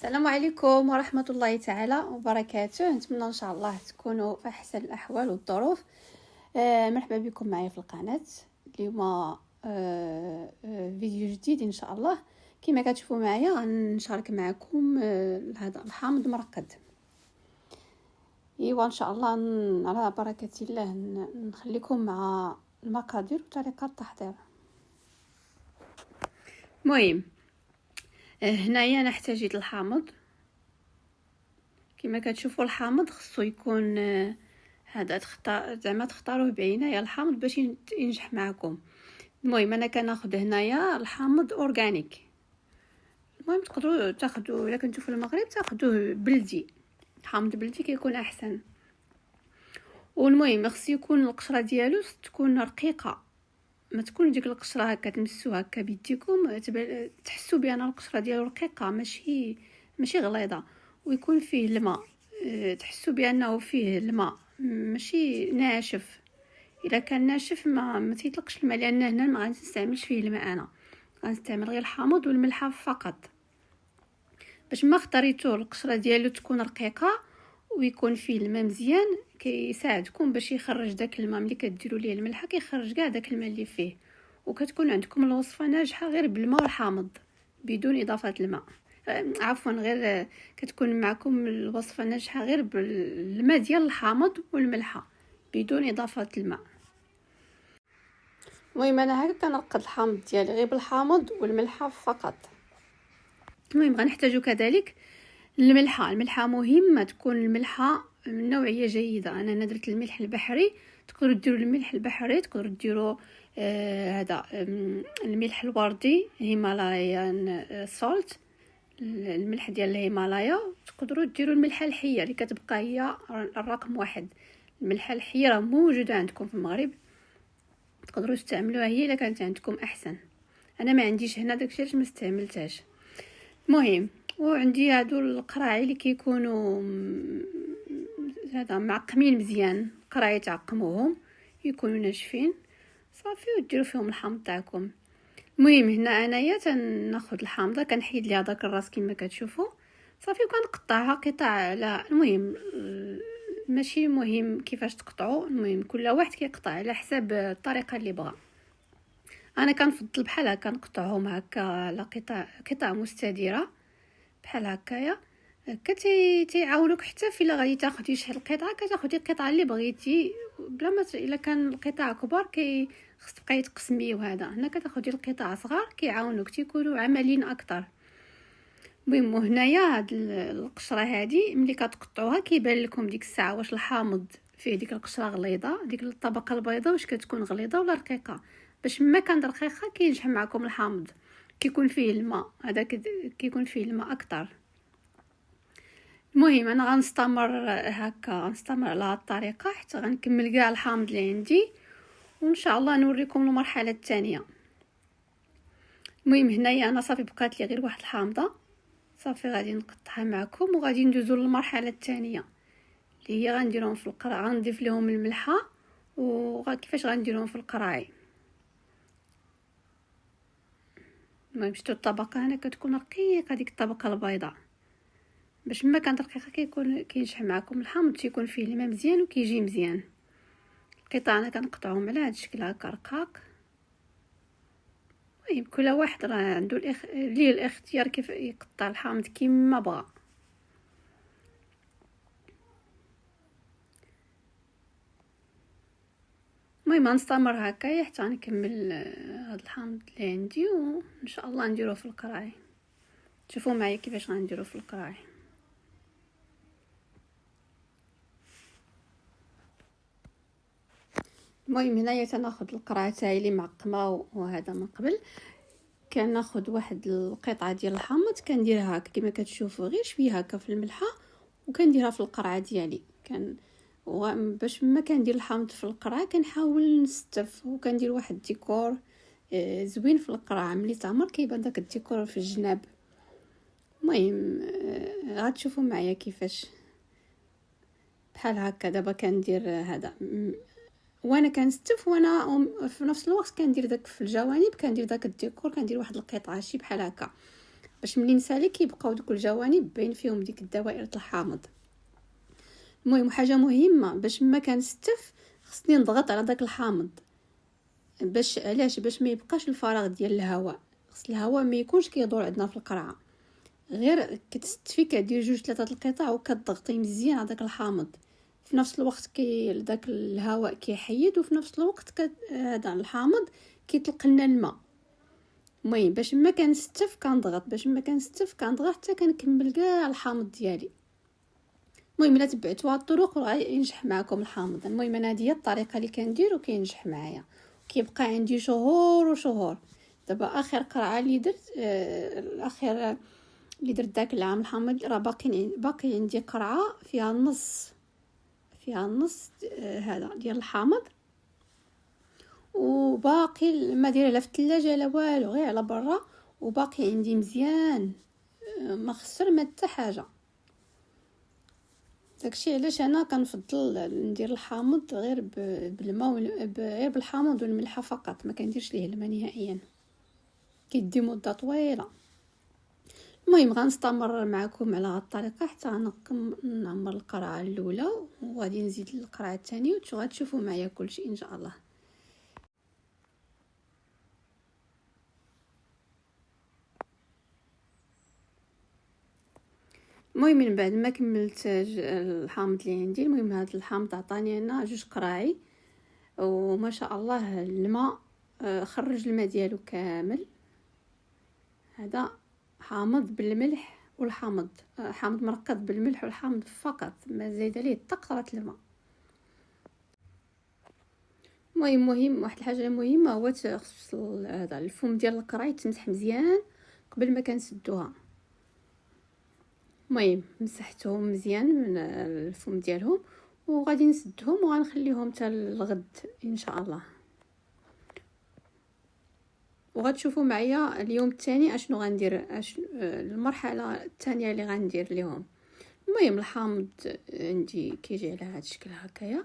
السلام عليكم ورحمة الله تعالى وبركاته. نتمنى ان شاء الله تكونوا في احسن الاحوال والظروف. مرحبا بكم معي في القناة اليوم. فيديو جديد ان شاء الله. كما كتشوفوا معايا غنشارك معكم هذا الحامض مرقد. ايوا ان شاء الله على بركة الله نخليكم مع المقادير وطريقة التحضير. المهم هنايا نحتاج الحامض. كما كتشوفوا الحامض خصو يكون هذا تختاروه بعنايه الحامض باش ينجح معكم. المهم انا كناخذ هنايا الحامض اورغانيك. المهم تقدروا تاخذوا الا كنتو في المغرب تاخذوه بلدي، حامض بلدي كيكون احسن. والمهم خص يكون القشره ديالو تكون رقيقه، ما تكون ديك القشره هكا تمسوها هكا بيديكم تحسوا بان القشره ديالو رقيقه ماشي غليظه، ويكون فيه الماء، تحسوا بانه فيه الماء ماشي ناشف. اذا كان ناشف ما تيطلقش الماء، لان هنا ما غنستعملش فيه الماء، انا غنستعمل غير الحامض والملح فقط. باش ما اختاريتو القشره ديالو تكون رقيقه ويكون فيه الماء مزيان، كيساعدكم باش يخرج داك الماء. ملي كديروا ليه الملح كيخرج كاع داك الماء اللي فيه، وكتكون عندكم الوصفه ناجحه غير بالماء والحامض بدون اضافه الماء. عفوا، غير كتكون معكم الوصفه ناجحه غير بالماء ديال الحامض والملح بدون اضافه الماء. المهم انا هكا كنرقد الحامض ديالي غير بالحامض والملح فقط. المهم غنحتاجو كذلك الملحه مهمه تكون الملحه من نوعيه جيده. انا درت الملح البحري، تقدروا ديروا الملح البحري، تقدروا ديروا هذا الملح الوردي هيمالايان سولت، الملح ديال الهيمالايا. تقدروا ديروا الملحه الحيه اللي كتبقى هي الرقم 1. الملحه الحيه راه موجوده عندكم في المغرب، تقدروا تستعملوها هي الا كانت عندكم احسن. انا ما عنديش هنا داكشي علاش ما استعملتهاش. المهم وعندي هادو القراعي اللي كيكونوا هذا معقمين مزيان، قراعي تعقموهم يكونوا ناشفين صافي، وديروا فيهم الحامض تاعكم. المهم هنا انايا تناخذ الحامضه كنحيد ليها داك الراس كما كتشوفوا صافي، وكنقطعها قطع على المهم ماشي مهم كيفاش تقطعوا، المهم كل واحد كيقطع على حساب الطريقه اللي بغا. انا كنفضل بحال هكا نقطعهم هكا على قطع مستديره بحال هكايا. تيعاونوك حتى في الا غادي تاخدي شحال قطعه كتاخدي القطعه اللي بغيتي، بلا ما الا كان القطع كبار خص تبقاي تقسمي. وهذا هنا كتاخدي القطع صغار كيعاونوك تيكونوا عمليين اكثر. المهم هنايا هاد القشره هادي ملي كتقطعوها كيبان لكم ديك الساعه واش الحامض فيه ديك القشره غليظه، ديك الطبقه البيضاء واش كتكون غليظه ولا رقيقه. باش ما كان رقيقه كينجح معكم الحامض، كيكون فيه الماء هذاك كيكون فيه الماء اكثر. المهم انا غنستمر على هاد الطريقه حتى غنكمل كاع الحامض اللي عندي، وان شاء الله نوريكم المرحله الثانيه. المهم هنايا انا صافي بقات لي غير واحد الحامضه، صافي غادي نقطعها معكم وغادي ندوزو للمرحله الثانيه اللي هي غنديرهم في القرع. غنضيف لهم الملحه وكيفاش غنديرهم في القراعي. المهم شتو الطبقه هنا كتكون رقيقه، ديك الطبقه البيضاء باش ما كانت رقيقه كينجح معكم الحامض، تيكون فيه الماء مزيان وكيجي مزيان. القطع انا كنقطعهم على هذا الشكل هكا رقاق. المهم كل واحد راه عنده ليه الاختيار كيف يقطع الحامض كيما بغا. المهم نستمر هكايا حتى نكمل هذا الحامض اللي عندي، وان شاء الله نديروه في القراعي. شوفوا معايا كيفاش غنديروه في القراعي. المهم هنايا تناخذ القرعه تاعي اللي معقمه وهذا من قبل، كناخذ واحد القطعه ديال الحامض كنديرها هكا كما كتشوفوا غير شويه هكا في الملحه، وكنديرها في القرعه ديالي. باش ما كندير الحامض في القرعه كنحاول نستف، وكندير واحد الديكور زوين في القرعه. ملي تعمر كيبان داك الديكور في الجناب. المهم غتشوفوا معايا كيفاش بحال هكا. دابا كندير هذا وانا كنستف، وانا في نفس الوقت كندير داك في الجوانب كندير داك الديكور، كندير واحد القطعه شي بحال هكا باش ملي نسالي كيبقاو دوك الجوانب باين فيهم ديك الدوائر الحامض. المهم حاجه مهمه باش ما كنستف خصني نضغط على داك الحامض باش علاش باش ما يبقاش الفراغ ديال الهواء. خص الهواء ما يكونش كيدور عندنا في القرعه، غير كتستفي كدير 2-3 القطع وكتضغطي مزيان على داك الحامض. في نفس الوقت داك الهواء كيحيد وفي نفس الوقت هذا الحامض كيطلق لنا الماء. المهم باش ما كنستف كنضغط حتى كنكمل كاع الحامض ديالي. المهم الا تبعتوا هاد الطرق راه ينجح معكم الحامض. المهم انا هذه هي الطريقه اللي كندير وكينجح معايا، كيبقى عندي شهور وشهور. دابا اخر قرعه اللي درت الاخير اللي درت داك العام الحامض راه باقي عندي قرعه فيها النص هذا ديال الحامض، وباقي ما دايره لا في الثلاجه لا والو، غير على برا وباقي عندي مزيان ما خسر ما حتى حاجه. داكشي علاش انا كنفضل ندير الحامض غير بالماء غير بالحامض والملحه فقط، ما كنديرش ليه الماء نهائيا، كيدي مده طويله. المهم غنستمر معكم على هاد الطريقه حتى نعمر القرعه الاولى وغادي نزيد القرعه الثانيه وغتشوفوا معايا كلشي ان شاء الله. المهم من بعد ما كملت الحامض اللي عندي، المهم هذا الحامض عطاني انا 2 قراعي وما شاء الله الماء خرج الماء ديالو كامل. هذا حامض بالملح والحامض حامض مرقد بالملح والحامض فقط، ما زايد عليه حتى قطره الماء. مهم واحد الحاجه مهمه هو خص هذا الفم ديال القرع يتمسح مزيان قبل ما كنسدوها. المهم مسحتهم مزيان من الفم ديالهم وغادي نسدهم وغنخليهم حتى الغد ان شاء الله، وغتشوفوا معايا اليوم الثاني اشنو غندير المرحله الثانيه اللي غندير ليهم. المهم الحامض عندي كيجي على هذا الشكل هكايا.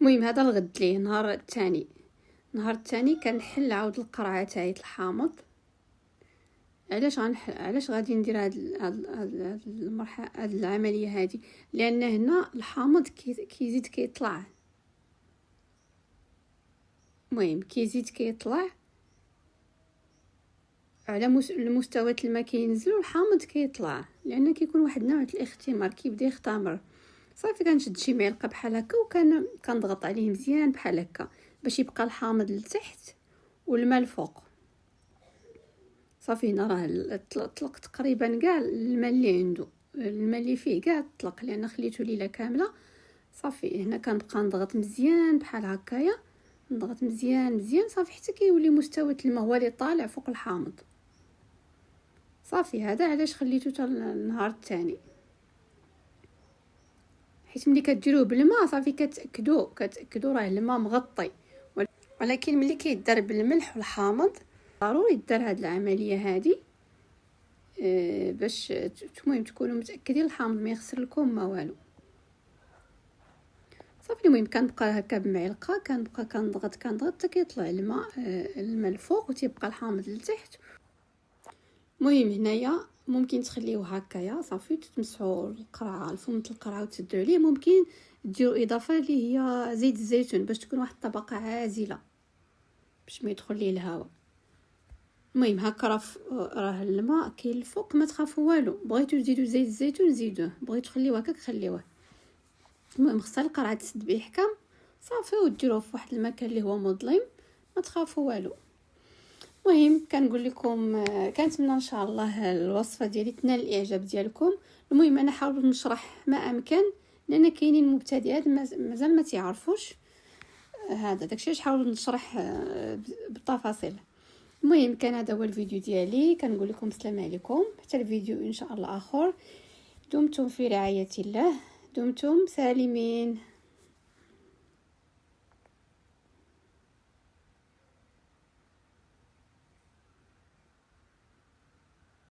المهم هذا الغد ليه نهار الثاني كنحل عاود القرعه تاعي الحامض. علاش غادي ندير هاد المرحله هاد العمليه هذه؟ لان هنا الحامض كيزيد كيطلع. المهم كيزيد كيطلع على المستوى الماء كينزل والحامض كيطلع، لان كيكون واحد نوع الاختمار كيبدا يختمر. صافي كنشد شي معلقه بحال هكا كنضغط عليه مزيان بحال هكا باش يبقى الحامض لتحت والماء الفوق. صافي هنا راه طلق تقريبا كاع الماء اللي عنده، الماء اللي فيه كاع طلق لان خليته ليله كامله. صافي هنا كنبقى نضغط مزيان بحال هكايا، نضغط مزيان صافي حتى كيولي مستوى الماء هو اللي طالع فوق الحامض. صافي هذا علاش خليته حتى النهار الثاني، حيت ملي كديروه بالماء صافي كتاكدوا راه الماء مغطي. ولكن ملي كيدار بالملح والحامض ضروري دار هاد العمليه هذه باش المهم تكونوا متاكدين الحامض ما يخسر لكم ما والو. صافي المهم كنبقى هكا بمعلقه كنبقى كنضغط حتى كيطلع الماء الفوق وتيبقى الحامض لتحت. المهم هنايا ممكن تخليوه هكايا صافي تمسحوا القرعه الفم القرعه وتسدوا عليه. ممكن ديروا اضافه اللي هي زيت الزيتون باش تكون واحد الطبقه عازله باش ما يدخل ليه الهواء. المهم هكا راه الماء كاين الفوق ما تخافوا والو. بغيتو تزيدوا زيت الزيتون زيدوه، بغيتو تخليوه هكاك خليوه. المهم خصها القرعه تسد باحكام صافي وديروه في واحد المكان اللي هو مظلم ما تخافوا والو. المهم كنقول لكم كنتمنى ان شاء الله الوصفه ديالي تنال الاعجاب ديالكم. المهم انا حاولت نشرح ما امكن لان كاينين مبتدئات مازال ما تعرفوش هذا داكشي علاش حاولت نشرح بالتفاصيل. المهم كان هذا هو الفيديو ديالي، كنقول لكم السلام عليكم حتى الفيديو ان شاء الله اخر. دمتم في رعايه الله، دمتم سالمين.